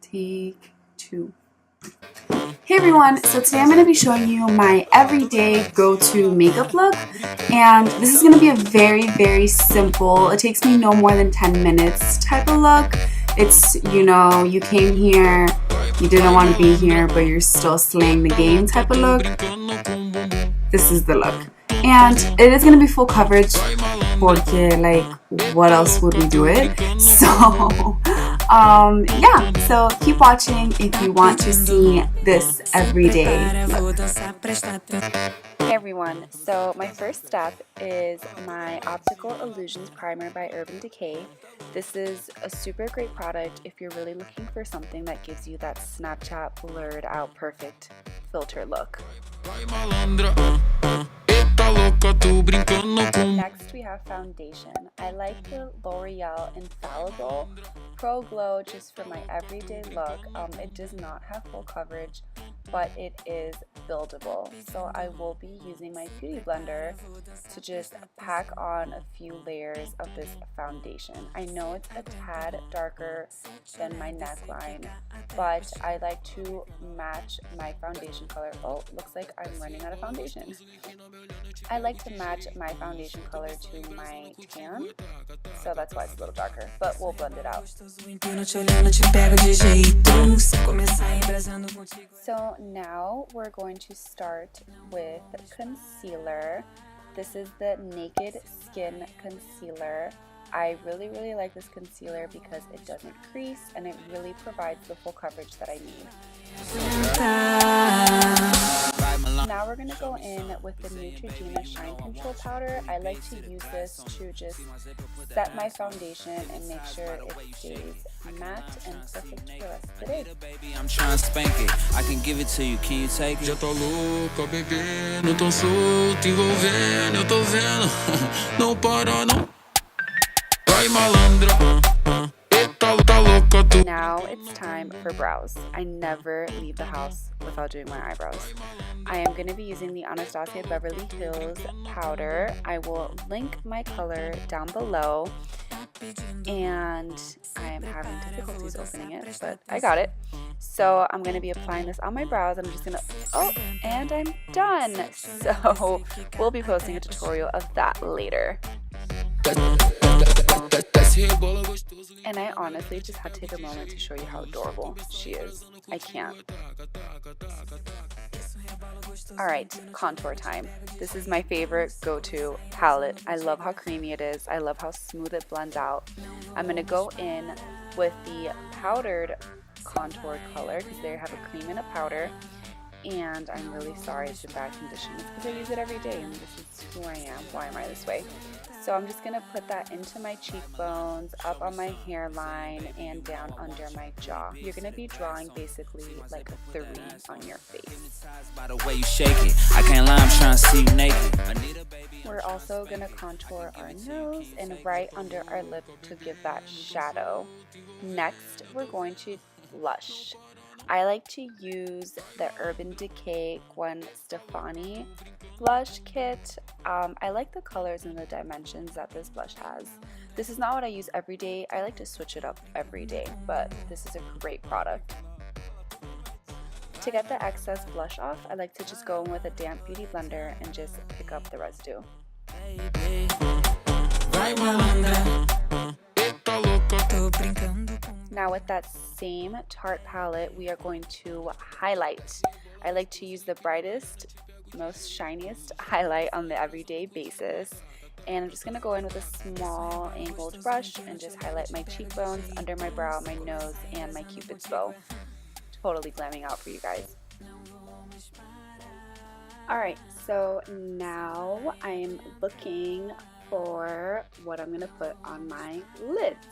Take two. Hey everyone, so today I'm going to be showing you my everyday go-to makeup look, and this is going to be a very simple, it takes me no more than 10 minutes type of look. It's, you came here, you didn't want to be here, but you're still slaying the game type of look. This is the look. And it is going to be full coverage, porque, like, what else would we do it? So, yeah, so keep watching if you want to see this everyday look. Hey everyone, so my first step is my Optical Illusions Primer by Urban Decay. This is a super great product if you're really looking for something that gives you that Snapchat blurred out perfect filter look. Next we have foundation. I like the L'Oreal Infallible Pro Glow just for my everyday look. It does not have full coverage, but it is buildable. So I will be using my beauty blender to just pack on a few layers of this foundation. I know it's a tad darker than my neckline, but I like to match my foundation color. Oh, looks like I'm running out of foundation. I like to match my foundation color to my tan, so that's why it's a little darker, but we'll blend it out. So now we're going to start with concealer. This is the Naked Skin Concealer. I really like this concealer because it doesn't crease and it really provides the full coverage that I need. Now we're going to go in with the Neutrogena Shine Control Powder. I like to use this to just set my foundation and make sure it stays matte and perfect for the rest of the day. I'm trying to spank it. I can give it to you. Can you take it? Já tô louca, bebendo, tô solto, envolvendo, eu tô vendo. Não para, não. Vai malandra. Now it's time for brows. I never leave the house without doing my eyebrows. I am going to be using the Anastasia Beverly Hills powder. I will link my color down below, and I am having difficulties opening it, but I got it. So I'm going to be applying this on my brows. I'm just going to, and I'm done. So we'll be posting a tutorial of that later. And I honestly just had to take a moment to show you how adorable she is. I can't. Alright, contour time. This is my favorite go-to palette. I love how creamy it is. I love how smooth it blends out. I'm going to go in with the powdered contour color because they have a cream and a powder. And I'm really sorry it's in bad condition. It's because I use it every day and this is who I am. Why am I this way? So I'm just going to put that into my cheekbones, up on my hairline, and down under my jaw. You're going to be drawing basically like a 3 on your face. By the way you shake it, I can't lie, I'm trying to see you naked. We're also going to contour our nose and right under our lip to give that shadow. Next, we're going to blush. I like to use the Urban Decay Gwen Stefani blush kit. I like the colors and the dimensions that this blush has. This is not what I use every day. I like to switch it up every day, but this is a great product. To get the excess blush off, I like to just go in with a damp beauty blender and just pick up the residue. Now with that same Tarte palette, we are going to highlight. I like to use the brightest, most shiniest highlight on the everyday basis. And I'm just going to go in with a small angled brush and just highlight my cheekbones, under my brow, my nose, and my cupid's bow. Totally glamming out for you guys. Alright, so now I'm looking for what I'm going to put on my lids.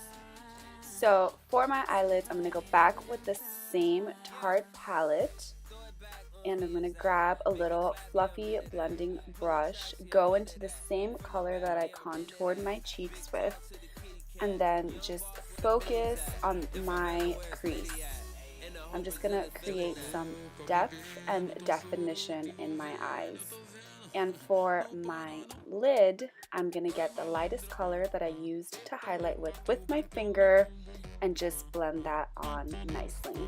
So for my eyelids, I'm going to go back with the same Tarte palette, and I'm going to grab a little fluffy blending brush, go into the same color that I contoured my cheeks with, and then just focus on my crease. I'm just going to create some depth and definition in my eyes. And for my lid, I'm gonna get the lightest color that I used to highlight with my finger and just blend that on nicely.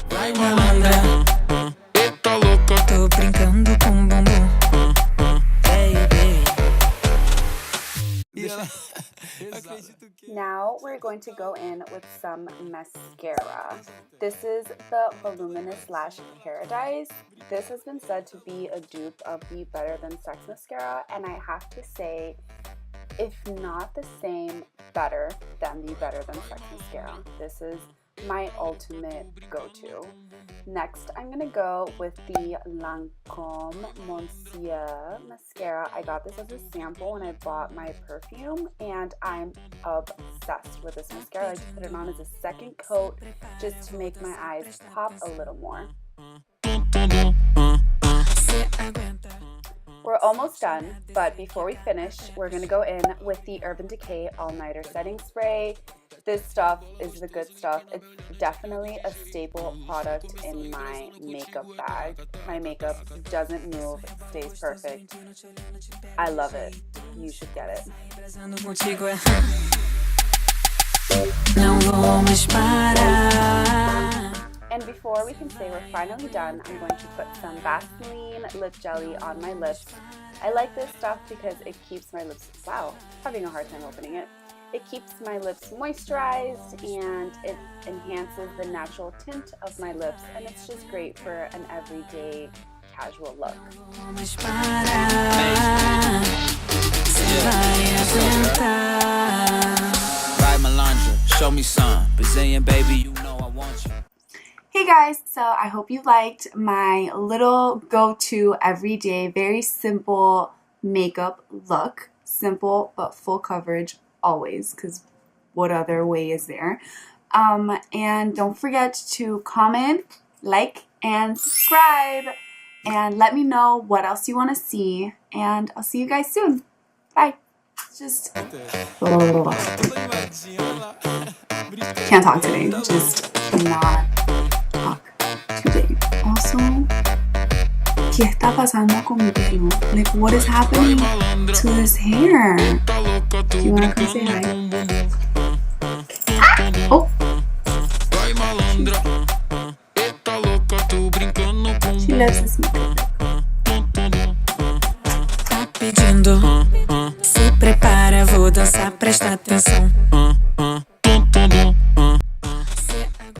Vai malandra, eita louca, tô brincando com bumbum, baby. Now we're going to go in with some mascara. This is the Voluminous Lash Paradise. This has been said to be a dupe of the Better Than Sex mascara, and I have to say, if not the same, better than the Better Than Sex mascara. This is my ultimate go-to. Next, I'm gonna go with the Lancome Monsieur mascara. I got this as a sample when I bought my perfume, and I'm obsessed with this mascara. I like to put it on as a second coat just to make my eyes pop a little more. We're almost done, but before we finish, we're gonna go in with the Urban Decay All-Nighter Setting Spray. This stuff is the good stuff. It's definitely a staple product in my makeup bag. My makeup doesn't move, stays perfect. I love it. You should get it. And before we can say we're finally done, I'm going to put some Vaseline lip jelly on my lips. I like this stuff because it keeps my lips, wow, having a hard time opening it. It keeps my lips moisturized and it enhances the natural tint of my lips, and it's just great for an everyday casual look. Show me some Brazilian baby, you know I want you. Hey guys, so I hope you liked my little go-to everyday, very simple makeup look. Simple but full coverage always, because what other way is there? And don't forget to comment, like, and subscribe, and let me know what else you want to see, and I'll see you guys soon. Bye. Just can't talk today. Just cannot talk today. Also, ¿qué está pasando con mi pelo? Like, what is happening to this hair? Do you want to come say hi? Ah! Oh! She loves this makeup. Tá pedindo, se prepara, vou dançar, presta atenção.